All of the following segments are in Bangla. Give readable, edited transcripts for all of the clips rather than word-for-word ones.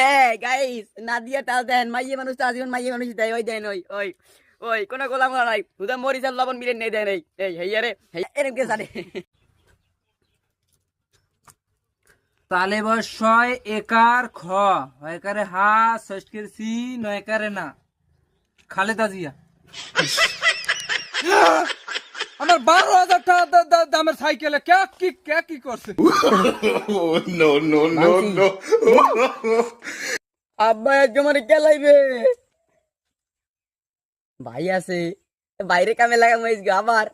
এ গাইস নাদিয়া টাল দেন মাইয়ে মানুষ তো আজীবন মাইয়ে মানুষ দেয় ওই দেন ওই ওই ওই কোনো গোলাম করা নাই দুধা মরিচ আর লবণ মিলে নেই দেয় নাই এই হেইয়া রে এরকম কে জানে তালে বস ছয় একার খ একারে হা ষষ্ঠের সি নয়কারে না খালেদা জিয়া আমার 12,000 টাকা দামের সাইকেলে কে কি করছে No, no, no, no. আব্বা আজকে মানে খেলাইবে ভাই আছে বাইরে কামে লাগা মইস গো আবার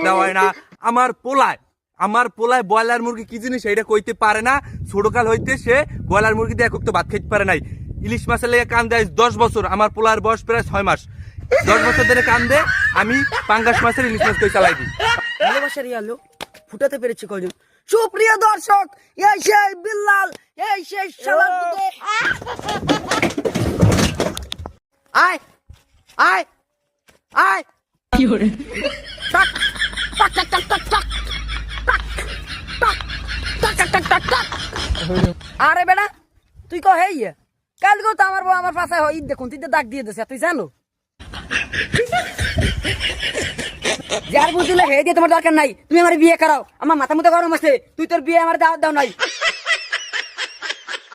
দেওয়ায় না আমার পোলায় ব্রয়লার মুরগি কি জিনিস এটা কইতে পারে না ছোটকাল হইতে সে ব্রয়লার মুরগি দিয়ে এক বাদ খাইতে পারে নাই ইলিশ মাছের লেগে কান দেয় 10 বছর আমার পোলার বয়স প্রায় 6 মাস 10 বছর ধরে কান দে আমি পাঙ্গাস মাছের ইলিশ মাছ কই চালাই দিই ভালোবাসার ইয়ালো ফুটাতে পেরেছি কয়জন সুপ্রিয় দর্শক এই সেই বিল্লাল এই সেই শালার পুতে আয় আয় আয় কি হরে টাক টাক টাক টাক টাক টাক টাক টাক টাক টাক টাক টাক আরে বেটা তুই কো হেই কাল গো তো আমার বউ আমার পাশে হই দেখুন তুই তো দাগ দিয়ে দিছিস তুই জানো যার বুঝলে হে দিয়ে তোমার দরকার নাই তুমি আমার বিয়ে করাও আমার মাথা মতো গরম আছে তুই তোর বিয়ে আমার দাও নাই